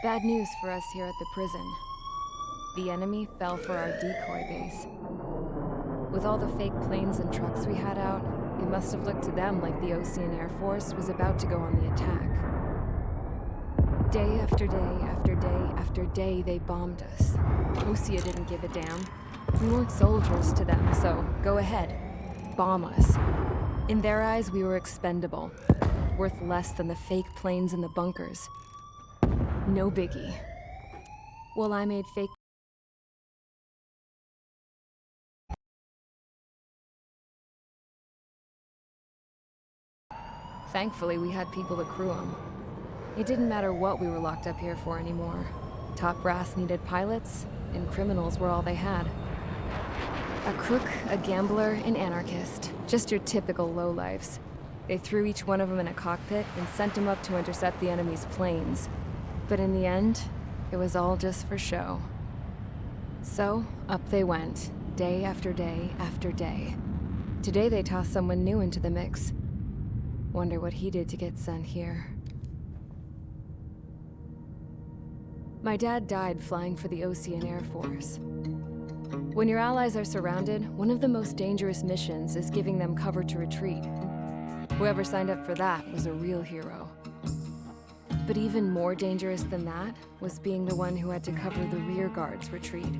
Bad news for us here at the prison. The enemy fell for our decoy base. With all the fake planes and trucks we had out, it must have looked to them like the Ocean Air Force was about to go on the attack. Day after day after day after day, they bombed us. Osea didn't give a damn. We weren't soldiers to them, so go ahead. Bomb us. In their eyes, we were expendable. Worth less than the fake planes in the bunkers. No biggie. Well, I made fake... Thankfully, we had people to crew them. It didn't matter what we were locked up here for anymore. Top brass needed pilots, and criminals were all they had. A crook, a gambler, an anarchist. Just your typical lowlifes. They threw each one of them in a cockpit and sent them up to intercept the enemy's planes. But in the end, it was all just for show. So, up they went, day after day after day. Today they tossed someone new into the mix. Wonder what he did to get sent here. My dad died flying for the Ocean Air Force. When your allies are surrounded, one of the most dangerous missions is giving them cover to retreat. Whoever signed up for that was a real hero. But even more dangerous than that was being the one who had to cover the rear guard's retreat.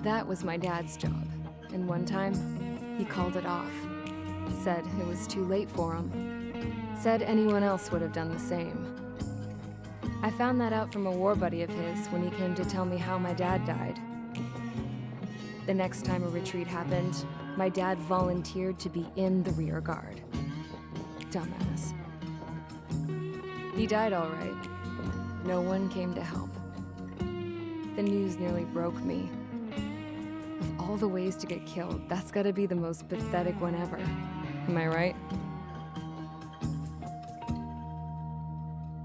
That was my dad's job, and one time, he called it off. Said it was too late for him. Said anyone else would have done the same. I found that out from a war buddy of his when he came to tell me how my dad died. The next time a retreat happened, my dad volunteered to be in the rear guard. Dumbass. He died all right. No one came to help. The news nearly broke me. Of all the ways to get killed, that's gotta be the most pathetic one ever. Am I right?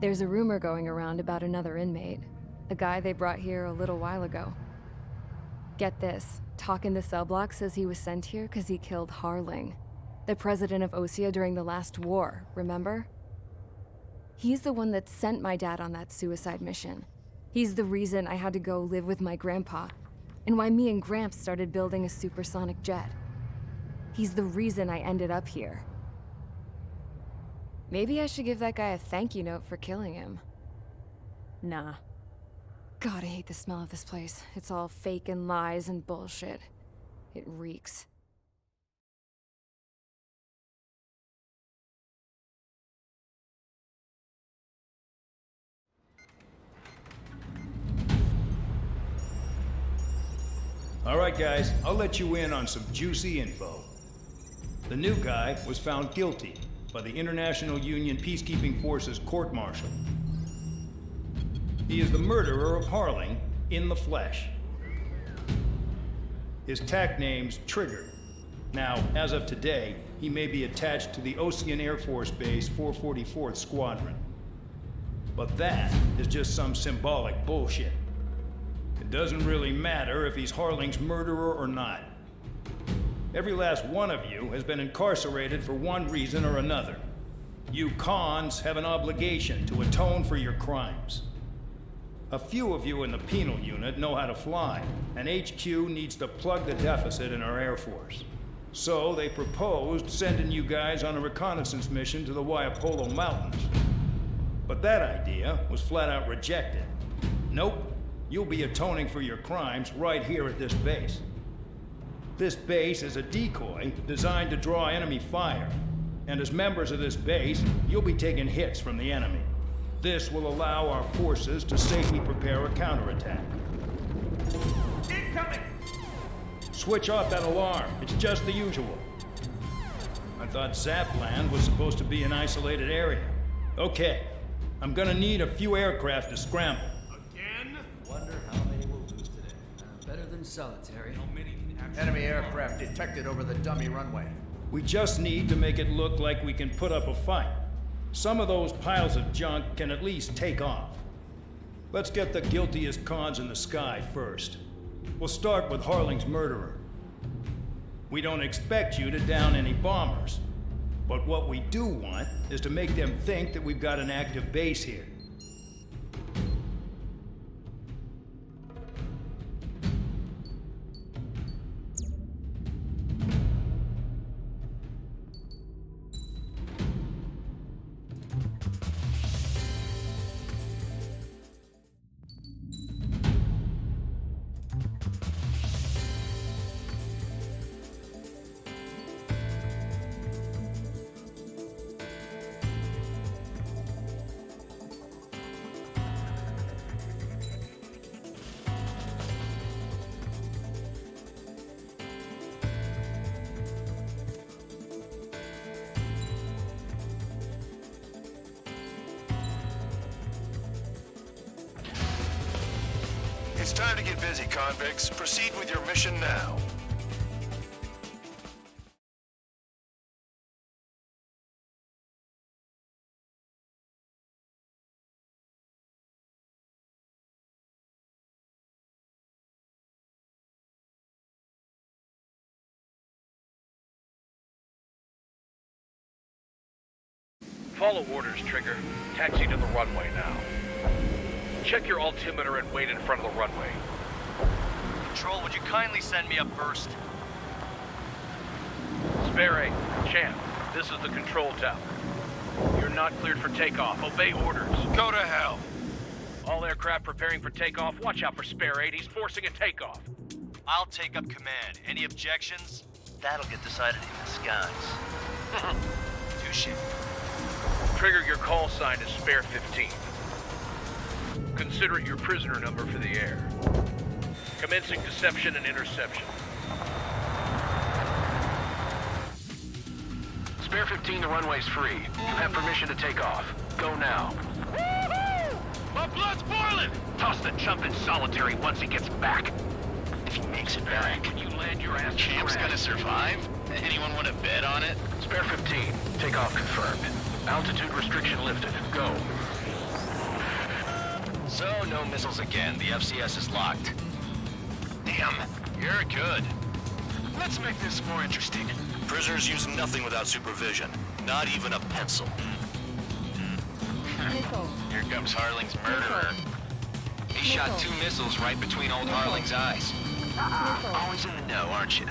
There's a rumor going around about another inmate. A guy they brought here a little while ago. Get this, talk in the cell block says he was sent here because he killed Harling, the president of Osea during the last war, remember? He's the one that sent my dad on that suicide mission. He's the reason I had to go live with my grandpa, and why me and Gramps started building a supersonic jet. He's the reason I ended up here. Maybe I should give that guy a thank you note for killing him. Nah. God, I hate the smell of this place. It's all fake and lies and bullshit. It reeks. All right, guys, I'll let you in on some juicy info. The new guy was found guilty by the International Union Peacekeeping Forces court-martial. He is the murderer of Harling in the flesh. His tag name's Trigger. Now, as of today, he may be attached to the Ocean Air Force Base 444th Squadron. But that is just some symbolic bullshit. It doesn't really matter if he's Harling's murderer or not. Every last one of you has been incarcerated for one reason or another. You cons have an obligation to atone for your crimes. A few of you in the penal unit know how to fly, and HQ needs to plug the deficit in our Air Force. So they proposed sending you guys on a reconnaissance mission to the Waiapolo Mountains. But that idea was flat out rejected. Nope. You'll be atoning for your crimes right here at this base. This base is a decoy designed to draw enemy fire. And as members of this base, you'll be taking hits from the enemy. This will allow our forces to safely prepare a counterattack. Incoming! Switch off that alarm. It's just the usual. I thought Zapland was supposed to be an isolated area. Okay, I'm gonna need a few aircraft to scramble. Wonder how many we'll lose today. Better than solitary. How many can actually... Enemy aircraft detected over the dummy runway. We just need to make it look like we can put up a fight. Some of those piles of junk can at least take off. Let's get the guiltiest cons in the sky first. We'll start with Harling's murderer. We don't expect you to down any bombers. But what we do want is to make them think that we've got an active base here. It's time to get busy, convicts. Proceed with your mission now. Follow orders, Trigger. Taxi to the runway now. Check your altimeter and wait in front of the runway. Control, would you kindly send me up first? Spare 8, Champ, this is the control tower. You're not cleared for takeoff. Obey orders. Go to hell. All aircraft preparing for takeoff. Watch out for Spare 8. He's forcing a takeoff. I'll take up command. Any objections? That'll get decided in the skies. Touche. Trigger, your call sign is Spare 15. Consider it your prisoner number for the air. Commencing deception and interception. Spare 15, the runway's free. You have permission to take off. Go now. Woo-hoo! My blood's boiling! Toss the chump in solitary once he gets back. If he makes it back, can you land your ass? Champ's gonna survive? Anyone want to bet on it? Spare 15, takeoff confirmed. Altitude restriction lifted. Go. So, no missiles again. The FCS is locked. Damn, you're good. Let's make this more interesting. Prisoners use nothing without supervision. Not even a pencil. Here comes Harling's murderer. He shot 2 missiles right between old Harling's eyes. Always in the know, aren't you?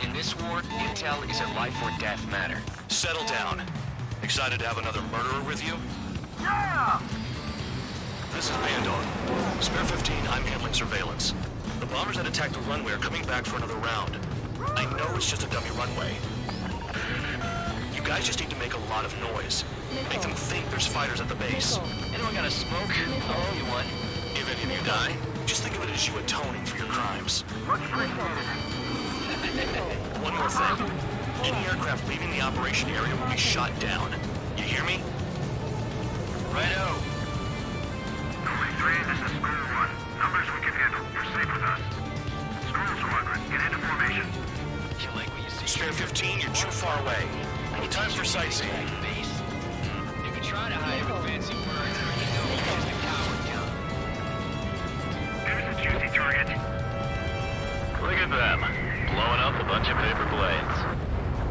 In this war, intel is a life or death matter. Settle down. Excited to have another murderer with you? Yeah! This is Bandon. Spare 15, I'm handling surveillance. The bombers that attacked the runway are coming back for another round. I know it's just a dummy runway. You guys just need to make a lot of noise. Make them think there's fighters at the base. Anyone got a smoke? I'll owe you one. If any of you die, just think of it as you atoning for your crimes. One more thing. Any aircraft leaving the operation area will be shot down. You hear me? Righto. This is Squadron. Numbers we can handle. You're safe with us. Squadron, get into formation. You like what you see? Spare 15, you're too far away. Time for sightseeing. Base. You can try to hide it with fancy words, but you know you guys the coward count. There's a juicy target. Look at them, blowing up a bunch of paper planes.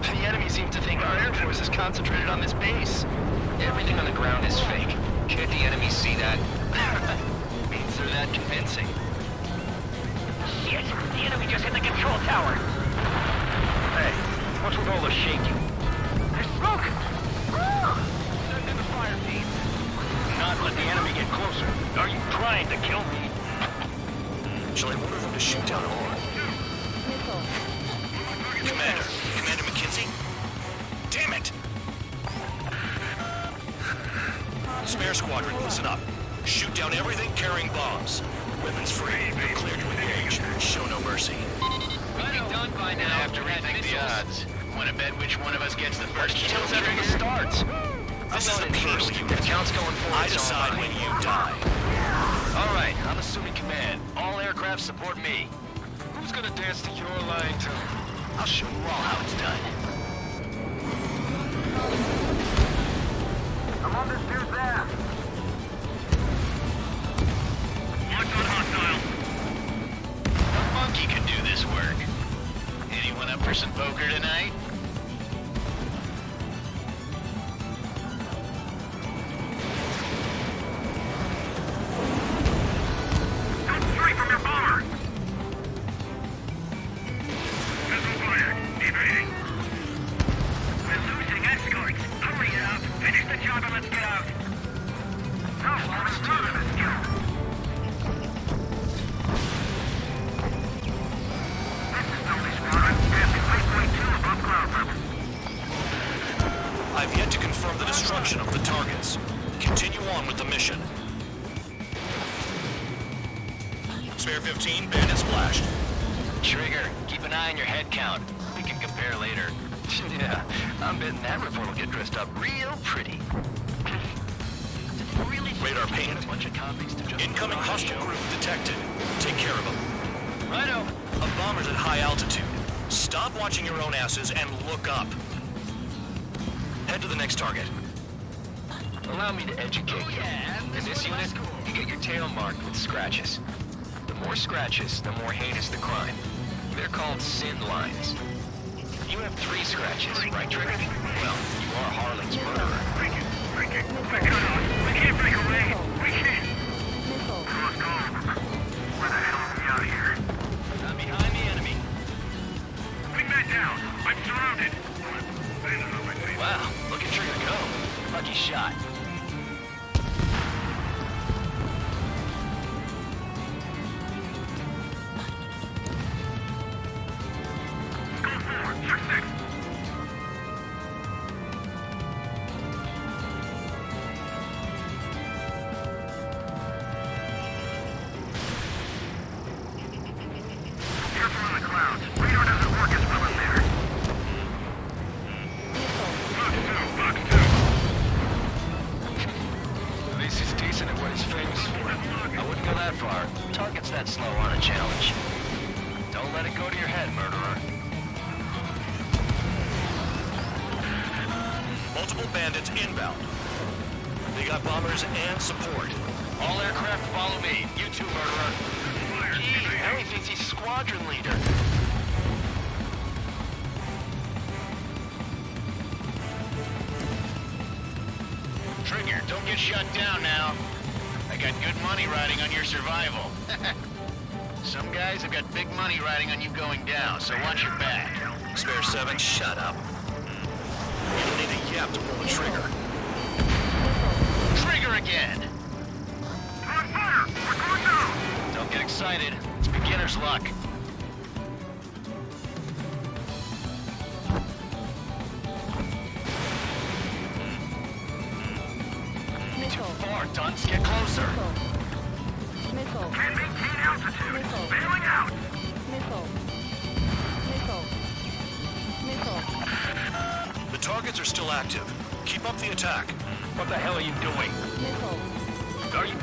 The enemy seems to think our air force is concentrated on this base. Everything on the ground is fake. Can't the enemy see that? Means they're that convincing. Shit! The enemy just hit the control tower! Hey, what's with all the shaking? There's smoke! Send in the fire team. Not let the enemy get closer. Are you trying to kill me? Shall I order them to shoot down all? Commander McKenzie? Damn it! Spare Squadron, listen up. Shoot down everything carrying bombs. Weapons free. You're cleared to engage. Show no mercy. We'll be done by now. Have to rethink the odds. Want to bet which one of us gets the first kill after it starts? This is the penal unit. Count's going forward. I decide when you die. All right, I'm assuming command. All aircraft support me. Who's gonna dance to your line too? I'll show you all how it's done. I'm on this dude's ass. Marked on hostile. A monkey can do this work. Anyone up for some poker tonight? Don't stray from your bomber. Missile fired. Evading. We're losing escorts. Hurry it up. Finish the job and let's get out. No, let's do this job. I've yet to confirm the destruction of the targets. Continue on with the mission. Spare 15, bandit splashed. Trigger, keep an eye on your head count. We can compare later. Yeah, I'm betting that report will get dressed up real pretty. Did they really Radar pinged. Incoming hostile group detected. Take care of them. Righto. A bomber's at high altitude. Stop watching your own asses and look up. Head to the next target. Allow me to educate you. In this unit, you get your tail marked with scratches. The more scratches, the more heinous the crime. They're called sin lines. You have 3 scratches, right, Trigger? Well, you are Harling's murderer. Break it. We're cut off. We can't break away. We can't. Cross call. Where the hell are we out of here? I'm behind the enemy. Wingman down. I'm surrounded. Wow, look at Trigger go. Lucky shot. That slow on a challenge. Don't let it go to your head, murderer. Multiple bandits inbound. They got bombers and support. All aircraft follow me. You too, murderer. Gee, now he thinks he's squadron leader. Trigger, don't get shut down now. I got good money riding on your survival. Some guys have got big money riding on you going down, so watch your back. Spare 7, shut up. You don't need a yap to pull the trigger. Trigger again! On fire! We're going down! Don't get excited. It's beginner's luck. Too far, Dunce. Get closer. Can't maintain altitude. Bailing out. The targets are still active. Keep up the attack. What the hell are you doing? Are you?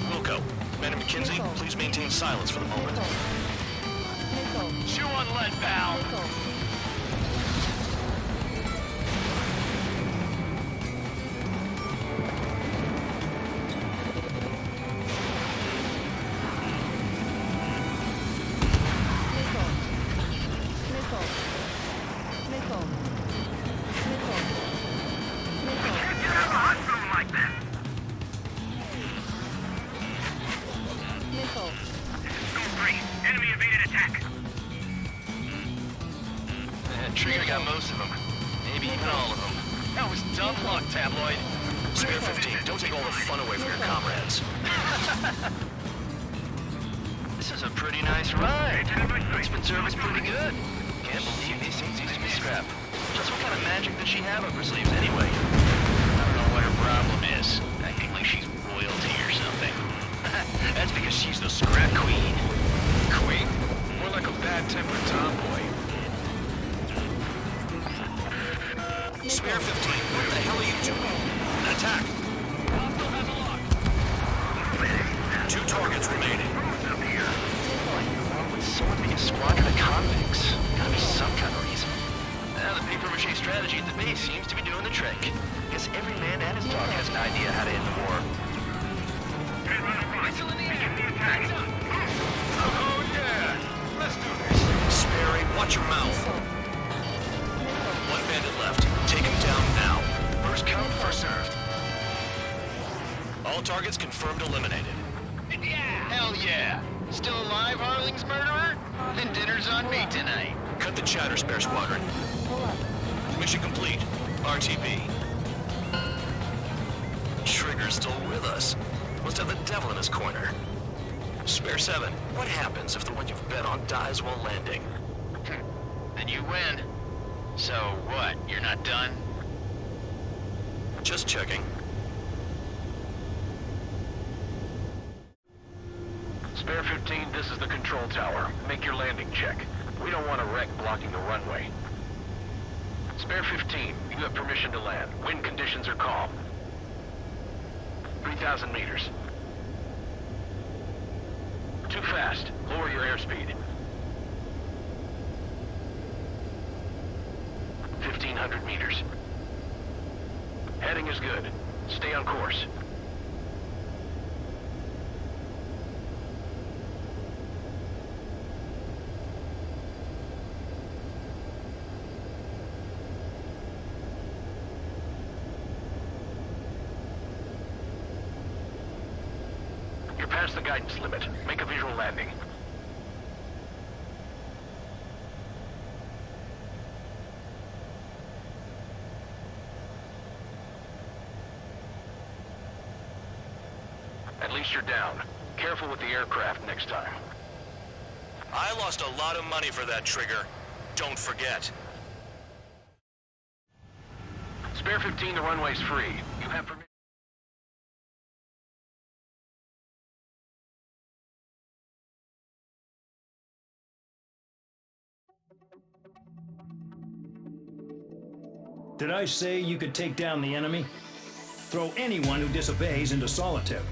Wilco. Commander McKenzie, please maintain silence for the moment. Chew on lead, pal. Trigger got most of them. Maybe even all of them. That was dumb luck, Tabloid. Spare 15, don't take all the fun away from your comrades. This is a pretty nice ride. Policeman service pretty good. Can't believe these things used to be scrapped. Just what kind of magic does she have up her sleeves anyway? I don't know what her problem is. Acting like she's royalty or something. That's because she's the scrap queen. Queen? More like a bad-tempered tomboy. Spare 15, what the hell are you doing? An attack! 2 targets remaining. Why would someone be a squadron of convicts? Gotta be some kind of reason. Now, the paper-mache strategy at the base seems to be doing the trick. Guess every man and his dog has an idea how to end the war. Missile in the air! Oh, yeah! Let's do this! Sperry, watch your mouth. 1 bandit left. Take him down now. First come, first served. All targets confirmed eliminated. Hell yeah! Still alive, Harling's murderer? Then dinner's on me tonight. Cut the chatter, Spare Squadron. Mission complete. RTB. Trigger's still with us. Must have the devil in his corner. Spare 7, what happens if the one you've bet on dies while landing? Then you win. So what, you're not done? Just checking. Spare 15, this is the control tower. Make your landing check. We don't want a wreck blocking the runway. Spare 15, you have permission to land. Wind conditions are calm. 3,000 meters. Too fast. Lower your airspeed. 1,500 meters. Heading is good. Stay on course. You're past the guidance limit. Make a visual landing. At least you're down. Careful with the aircraft next time. I lost a lot of money for that trigger. Don't forget. Spare 15, the runway's free. You have permission. Did I say you could take down the enemy? Throw anyone who disobeys into solitary.